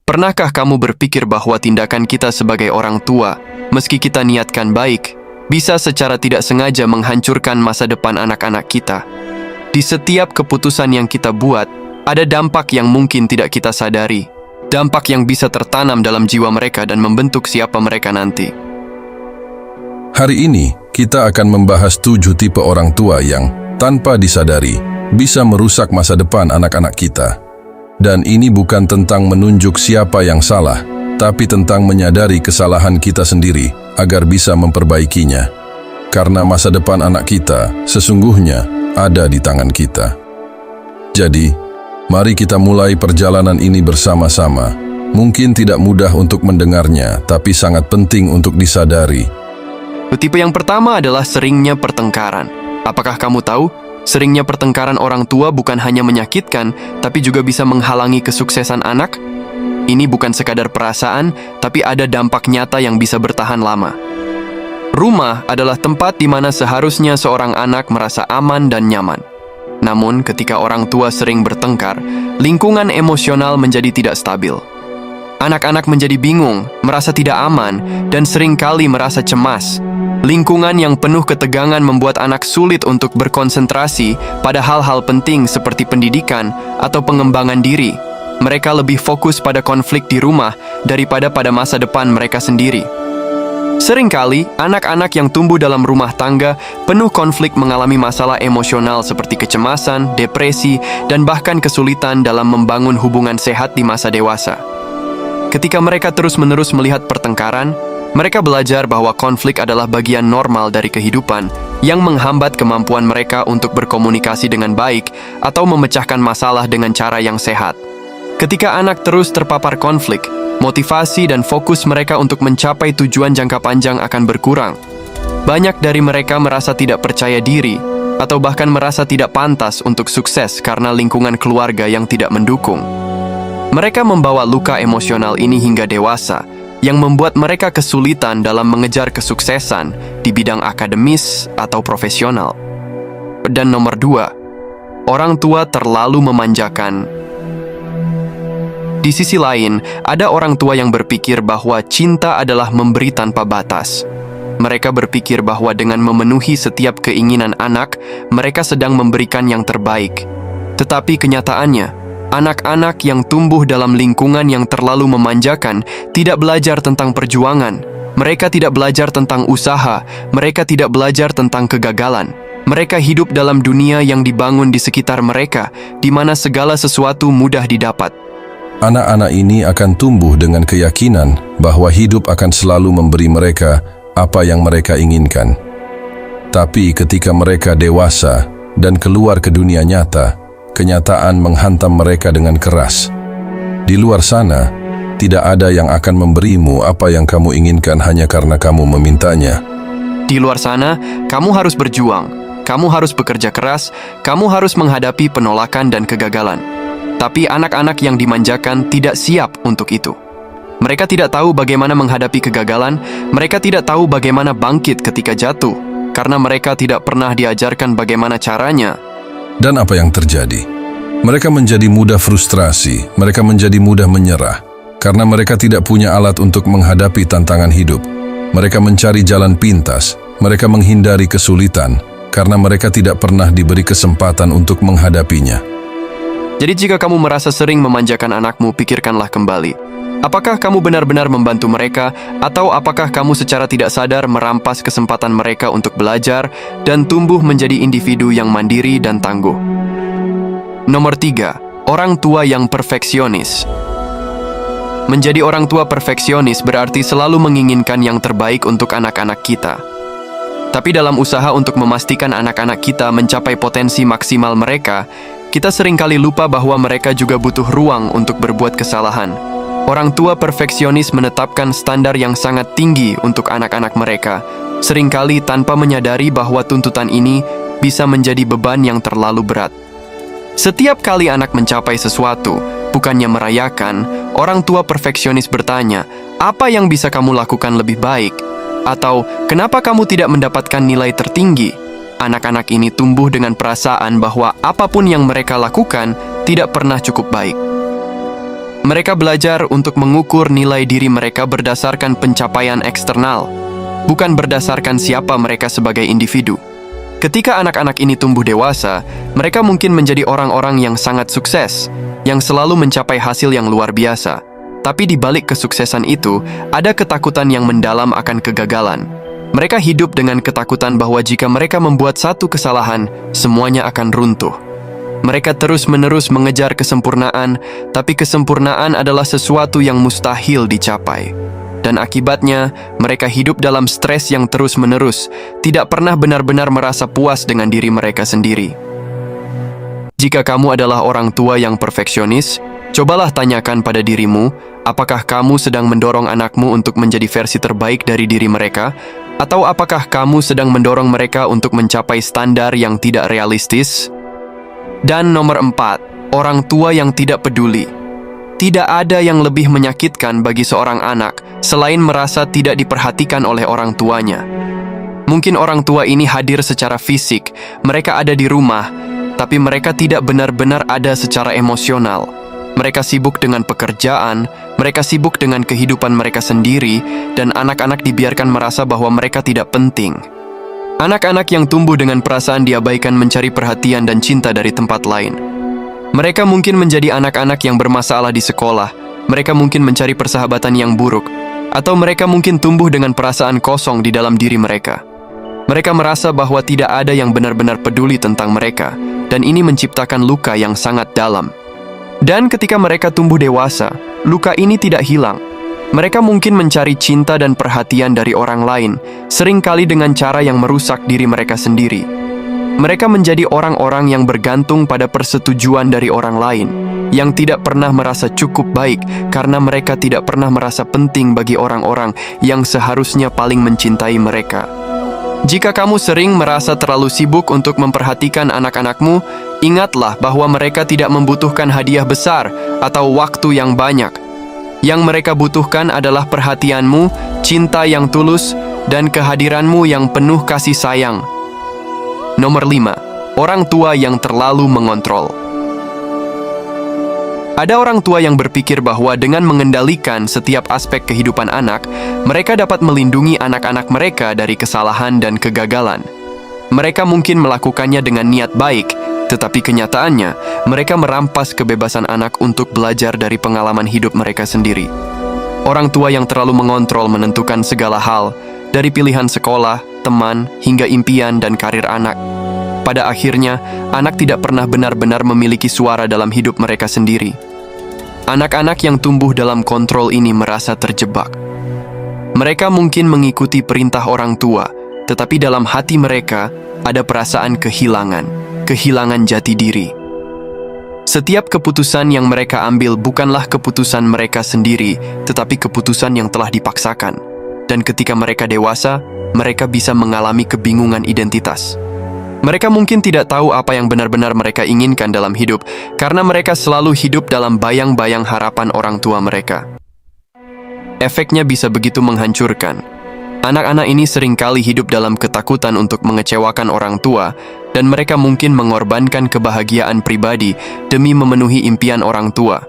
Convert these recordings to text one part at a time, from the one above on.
Pernahkah kamu berpikir bahwa tindakan kita sebagai orang tua, meski kita niatkan baik, bisa secara tidak sengaja menghancurkan masa depan anak-anak kita? Di setiap keputusan yang kita buat, ada dampak yang mungkin tidak kita sadari. Dampak yang bisa tertanam dalam jiwa mereka dan membentuk siapa mereka nanti. Hari ini, kita akan membahas 7 tipe orang tua yang, tanpa disadari, bisa merusak masa depan anak-anak kita. Dan ini bukan tentang menunjuk siapa yang salah, tapi tentang menyadari kesalahan kita sendiri agar bisa memperbaikinya. Karena masa depan anak kita sesungguhnya ada di tangan kita. Jadi, mari kita mulai perjalanan ini bersama-sama. Mungkin tidak mudah untuk mendengarnya, tapi sangat penting untuk disadari. Tipe yang pertama adalah seringnya pertengkaran. Apakah kamu tahu? Seringnya pertengkaran orang tua bukan hanya menyakitkan, tapi juga bisa menghalangi kesuksesan anak. Ini bukan sekadar perasaan, tapi ada dampak nyata yang bisa bertahan lama. Rumah adalah tempat di mana seharusnya seorang anak merasa aman dan nyaman. Namun, ketika orang tua sering bertengkar, lingkungan emosional menjadi tidak stabil. Anak-anak menjadi bingung, merasa tidak aman, dan seringkali merasa cemas. Lingkungan yang penuh ketegangan membuat anak sulit untuk berkonsentrasi pada hal-hal penting seperti pendidikan atau pengembangan diri. Mereka lebih fokus pada konflik di rumah daripada pada masa depan mereka sendiri. Seringkali, anak-anak yang tumbuh dalam rumah tangga penuh konflik mengalami masalah emosional seperti kecemasan, depresi, dan bahkan kesulitan dalam membangun hubungan sehat di masa dewasa. Ketika mereka terus-menerus melihat pertengkaran, mereka belajar bahwa konflik adalah bagian normal dari kehidupan yang menghambat kemampuan mereka untuk berkomunikasi dengan baik atau memecahkan masalah dengan cara yang sehat. Ketika anak terus terpapar konflik, motivasi dan fokus mereka untuk mencapai tujuan jangka panjang akan berkurang. Banyak dari mereka merasa tidak percaya diri atau bahkan merasa tidak pantas untuk sukses karena lingkungan keluarga yang tidak mendukung. Mereka membawa luka emosional ini hingga dewasa, yang membuat mereka kesulitan dalam mengejar kesuksesan di bidang akademis atau profesional. Dan nomor 2, orang tua terlalu memanjakan. Di sisi lain, ada orang tua yang berpikir bahwa cinta adalah memberi tanpa batas. Mereka berpikir bahwa dengan memenuhi setiap keinginan anak, mereka sedang memberikan yang terbaik. Tetapi kenyataannya, anak-anak yang tumbuh dalam lingkungan yang terlalu memanjakan tidak belajar tentang perjuangan. Mereka tidak belajar tentang usaha. Mereka tidak belajar tentang kegagalan. Mereka hidup dalam dunia yang dibangun di sekitar mereka, di mana segala sesuatu mudah didapat. Anak-anak ini akan tumbuh dengan keyakinan bahwa hidup akan selalu memberi mereka apa yang mereka inginkan. Tapi ketika mereka dewasa dan keluar ke dunia nyata, kenyataan menghantam mereka dengan keras. Di luar sana, tidak ada yang akan memberimu apa yang kamu inginkan hanya karena kamu memintanya. Di luar sana, kamu harus berjuang, kamu harus bekerja keras, kamu harus menghadapi penolakan dan kegagalan. Tapi anak-anak yang dimanjakan tidak siap untuk itu. Mereka tidak tahu bagaimana menghadapi kegagalan, mereka tidak tahu bagaimana bangkit ketika jatuh, karena mereka tidak pernah diajarkan bagaimana caranya. Dan apa yang terjadi? Mereka menjadi mudah frustrasi, mereka menjadi mudah menyerah, karena mereka tidak punya alat untuk menghadapi tantangan hidup. Mereka mencari jalan pintas, mereka menghindari kesulitan, karena mereka tidak pernah diberi kesempatan untuk menghadapinya. Jadi jika kamu merasa sering memanjakan anakmu, pikirkanlah kembali. Apakah kamu benar-benar membantu mereka, atau apakah kamu secara tidak sadar merampas kesempatan mereka untuk belajar dan tumbuh menjadi individu yang mandiri dan tangguh? Nomor 3, orang tua yang perfeksionis. Menjadi orang tua perfeksionis berarti selalu menginginkan yang terbaik untuk anak-anak kita. Tapi dalam usaha untuk memastikan anak-anak kita mencapai potensi maksimal mereka, kita seringkali lupa bahwa mereka juga butuh ruang untuk berbuat kesalahan. Orang tua perfeksionis menetapkan standar yang sangat tinggi untuk anak-anak mereka, seringkali tanpa menyadari bahwa tuntutan ini bisa menjadi beban yang terlalu berat. Setiap kali anak mencapai sesuatu, bukannya merayakan, orang tua perfeksionis bertanya, "Apa yang bisa kamu lakukan lebih baik?" Atau, "Kenapa kamu tidak mendapatkan nilai tertinggi?" Anak-anak ini tumbuh dengan perasaan bahwa apapun yang mereka lakukan tidak pernah cukup baik. Mereka belajar untuk mengukur nilai diri mereka berdasarkan pencapaian eksternal, bukan berdasarkan siapa mereka sebagai individu. Ketika anak-anak ini tumbuh dewasa, mereka mungkin menjadi orang-orang yang sangat sukses, yang selalu mencapai hasil yang luar biasa. Tapi di balik kesuksesan itu, ada ketakutan yang mendalam akan kegagalan. Mereka hidup dengan ketakutan bahwa jika mereka membuat satu kesalahan, semuanya akan runtuh. Mereka terus-menerus mengejar kesempurnaan, tapi kesempurnaan adalah sesuatu yang mustahil dicapai. Dan akibatnya, mereka hidup dalam stres yang terus-menerus, tidak pernah benar-benar merasa puas dengan diri mereka sendiri. Jika kamu adalah orang tua yang perfeksionis, cobalah tanyakan pada dirimu, apakah kamu sedang mendorong anakmu untuk menjadi versi terbaik dari diri mereka, atau apakah kamu sedang mendorong mereka untuk mencapai standar yang tidak realistis? Dan nomor 4, orang tua yang tidak peduli. Tidak ada yang lebih menyakitkan bagi seorang anak selain merasa tidak diperhatikan oleh orang tuanya. Mungkin orang tua ini hadir secara fisik, mereka ada di rumah, tapi mereka tidak benar-benar ada secara emosional. Mereka sibuk dengan pekerjaan, mereka sibuk dengan kehidupan mereka sendiri, dan anak-anak dibiarkan merasa bahwa mereka tidak penting. Anak-anak yang tumbuh dengan perasaan diabaikan mencari perhatian dan cinta dari tempat lain. Mereka mungkin menjadi anak-anak yang bermasalah di sekolah, mereka mungkin mencari persahabatan yang buruk, atau mereka mungkin tumbuh dengan perasaan kosong di dalam diri mereka. Mereka merasa bahwa tidak ada yang benar-benar peduli tentang mereka, dan ini menciptakan luka yang sangat dalam. Dan ketika mereka tumbuh dewasa, luka ini tidak hilang. Mereka mungkin mencari cinta dan perhatian dari orang lain, seringkali dengan cara yang merusak diri mereka sendiri. Mereka menjadi orang-orang yang bergantung pada persetujuan dari orang lain, yang tidak pernah merasa cukup baik karena mereka tidak pernah merasa penting bagi orang-orang yang seharusnya paling mencintai mereka. Jika kamu sering merasa terlalu sibuk untuk memperhatikan anak-anakmu, ingatlah bahwa mereka tidak membutuhkan hadiah besar atau waktu yang banyak. Yang mereka butuhkan adalah perhatianmu, cinta yang tulus, dan kehadiranmu yang penuh kasih sayang. Nomor 5, orang tua yang terlalu mengontrol. Ada orang tua yang berpikir bahwa dengan mengendalikan setiap aspek kehidupan anak, mereka dapat melindungi anak-anak mereka dari kesalahan dan kegagalan. Mereka mungkin melakukannya dengan niat baik, tetapi kenyataannya, mereka merampas kebebasan anak untuk belajar dari pengalaman hidup mereka sendiri. Orang tua yang terlalu mengontrol menentukan segala hal, dari pilihan sekolah, teman, hingga impian dan karir anak. Pada akhirnya, anak tidak pernah benar-benar memiliki suara dalam hidup mereka sendiri. Anak-anak yang tumbuh dalam kontrol ini merasa terjebak. Mereka mungkin mengikuti perintah orang tua, tetapi dalam hati mereka ada perasaan kehilangan jati diri. Setiap keputusan yang mereka ambil bukanlah keputusan mereka sendiri, tetapi keputusan yang telah dipaksakan. Dan ketika mereka dewasa, mereka bisa mengalami kebingungan identitas. Mereka mungkin tidak tahu apa yang benar-benar mereka inginkan dalam hidup, karena mereka selalu hidup dalam bayang-bayang harapan orang tua mereka. Efeknya bisa begitu menghancurkan. Anak-anak ini seringkali hidup dalam ketakutan untuk mengecewakan orang tua, dan mereka mungkin mengorbankan kebahagiaan pribadi demi memenuhi impian orang tua.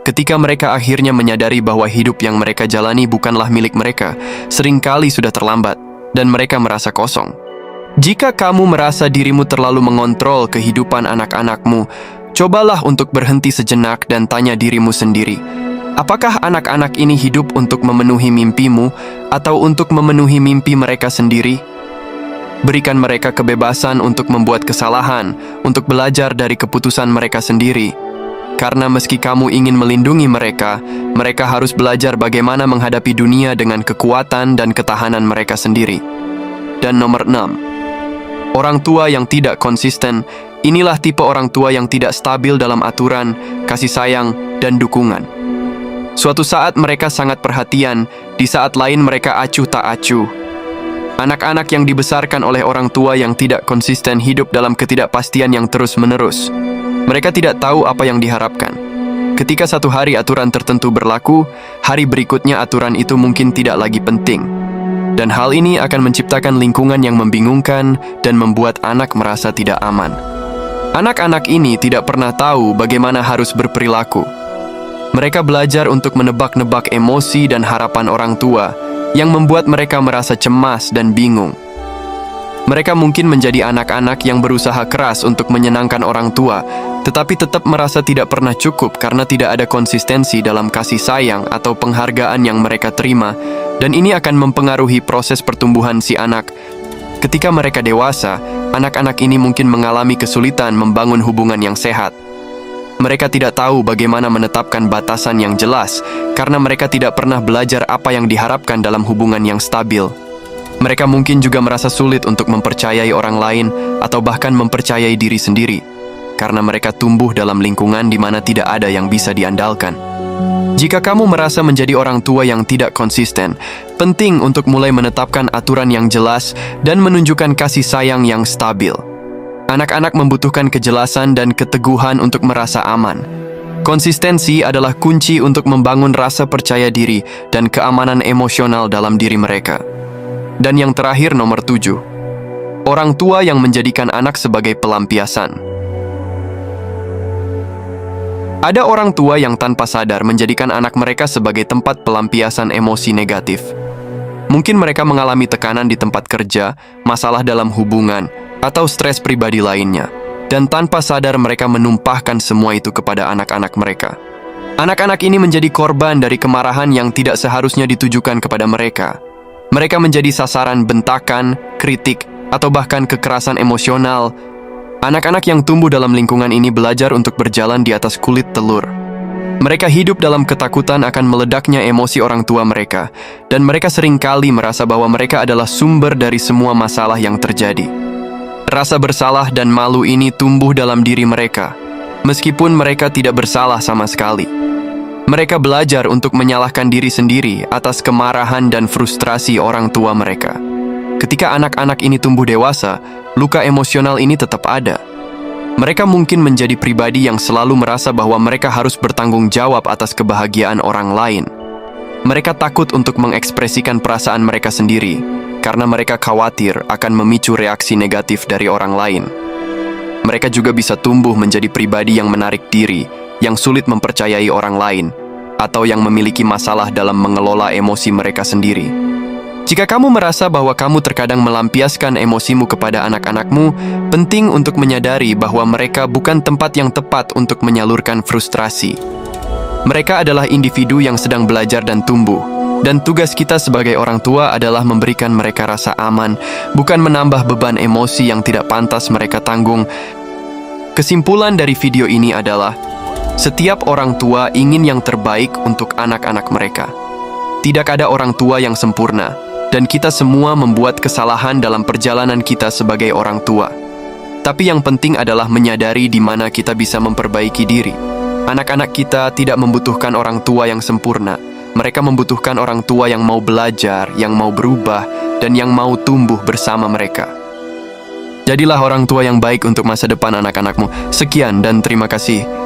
Ketika mereka akhirnya menyadari bahwa hidup yang mereka jalani bukanlah milik mereka, seringkali sudah terlambat, dan mereka merasa kosong. Jika kamu merasa dirimu terlalu mengontrol kehidupan anak-anakmu, cobalah untuk berhenti sejenak dan tanya dirimu sendiri, apakah anak-anak ini hidup untuk memenuhi mimpimu atau untuk memenuhi mimpi mereka sendiri? Berikan mereka kebebasan untuk membuat kesalahan, untuk belajar dari keputusan mereka sendiri. Karena meski kamu ingin melindungi mereka, mereka harus belajar bagaimana menghadapi dunia dengan kekuatan dan ketahanan mereka sendiri. Dan nomor 6, orang tua yang tidak konsisten. Inilah tipe orang tua yang tidak stabil dalam aturan, kasih sayang, dan dukungan. Suatu saat mereka sangat perhatian, di saat lain mereka acuh tak acuh. Anak-anak yang dibesarkan oleh orang tua yang tidak konsisten hidup dalam ketidakpastian yang terus-menerus. Mereka tidak tahu apa yang diharapkan. Ketika satu hari aturan tertentu berlaku, hari berikutnya aturan itu mungkin tidak lagi penting. Dan hal ini akan menciptakan lingkungan yang membingungkan dan membuat anak merasa tidak aman. Anak-anak ini tidak pernah tahu bagaimana harus berperilaku. Mereka belajar untuk menebak-nebak emosi dan harapan orang tua yang membuat mereka merasa cemas dan bingung. Mereka mungkin menjadi anak-anak yang berusaha keras untuk menyenangkan orang tua, tetapi tetap merasa tidak pernah cukup karena tidak ada konsistensi dalam kasih sayang atau penghargaan yang mereka terima, dan ini akan mempengaruhi proses pertumbuhan si anak. Ketika mereka dewasa, anak-anak ini mungkin mengalami kesulitan membangun hubungan yang sehat. Mereka tidak tahu bagaimana menetapkan batasan yang jelas karena mereka tidak pernah belajar apa yang diharapkan dalam hubungan yang stabil. Mereka mungkin juga merasa sulit untuk mempercayai orang lain atau bahkan mempercayai diri sendiri karena mereka tumbuh dalam lingkungan di mana tidak ada yang bisa diandalkan. Jika kamu merasa menjadi orang tua yang tidak konsisten, penting untuk mulai menetapkan aturan yang jelas dan menunjukkan kasih sayang yang stabil. Anak-anak membutuhkan kejelasan dan keteguhan untuk merasa aman. Konsistensi adalah kunci untuk membangun rasa percaya diri dan keamanan emosional dalam diri mereka. Dan yang terakhir, nomor 7. Orang tua yang menjadikan anak sebagai pelampiasan. Ada orang tua yang tanpa sadar menjadikan anak mereka sebagai tempat pelampiasan emosi negatif. Mungkin mereka mengalami tekanan di tempat kerja, masalah dalam hubungan, atau stres pribadi lainnya. Dan tanpa sadar mereka menumpahkan semua itu kepada anak-anak mereka. Anak-anak ini menjadi korban dari kemarahan yang tidak seharusnya ditujukan kepada mereka. Mereka menjadi sasaran bentakan, kritik, atau bahkan kekerasan emosional. Anak-anak yang tumbuh dalam lingkungan ini belajar untuk berjalan di atas kulit telur. Mereka hidup dalam ketakutan akan meledaknya emosi orang tua mereka, dan mereka seringkali merasa bahwa mereka adalah sumber dari semua masalah yang terjadi. Rasa bersalah dan malu ini tumbuh dalam diri mereka, meskipun mereka tidak bersalah sama sekali. Mereka belajar untuk menyalahkan diri sendiri atas kemarahan dan frustrasi orang tua mereka. Ketika anak-anak ini tumbuh dewasa, luka emosional ini tetap ada. Mereka mungkin menjadi pribadi yang selalu merasa bahwa mereka harus bertanggung jawab atas kebahagiaan orang lain. Mereka takut untuk mengekspresikan perasaan mereka sendiri, karena mereka khawatir akan memicu reaksi negatif dari orang lain. Mereka juga bisa tumbuh menjadi pribadi yang menarik diri, yang sulit mempercayai orang lain, atau yang memiliki masalah dalam mengelola emosi mereka sendiri. Jika kamu merasa bahwa kamu terkadang melampiaskan emosimu kepada anak-anakmu, penting untuk menyadari bahwa mereka bukan tempat yang tepat untuk menyalurkan frustrasi. Mereka adalah individu yang sedang belajar dan tumbuh, dan tugas kita sebagai orang tua adalah memberikan mereka rasa aman, bukan menambah beban emosi yang tidak pantas mereka tanggung. Kesimpulan dari video ini adalah, setiap orang tua ingin yang terbaik untuk anak-anak mereka. Tidak ada orang tua yang sempurna, dan kita semua membuat kesalahan dalam perjalanan kita sebagai orang tua. Tapi yang penting adalah menyadari di mana kita bisa memperbaiki diri. Anak-anak kita tidak membutuhkan orang tua yang sempurna. Mereka membutuhkan orang tua yang mau belajar, yang mau berubah, dan yang mau tumbuh bersama mereka. Jadilah orang tua yang baik untuk masa depan anak-anakmu. Sekian dan terima kasih.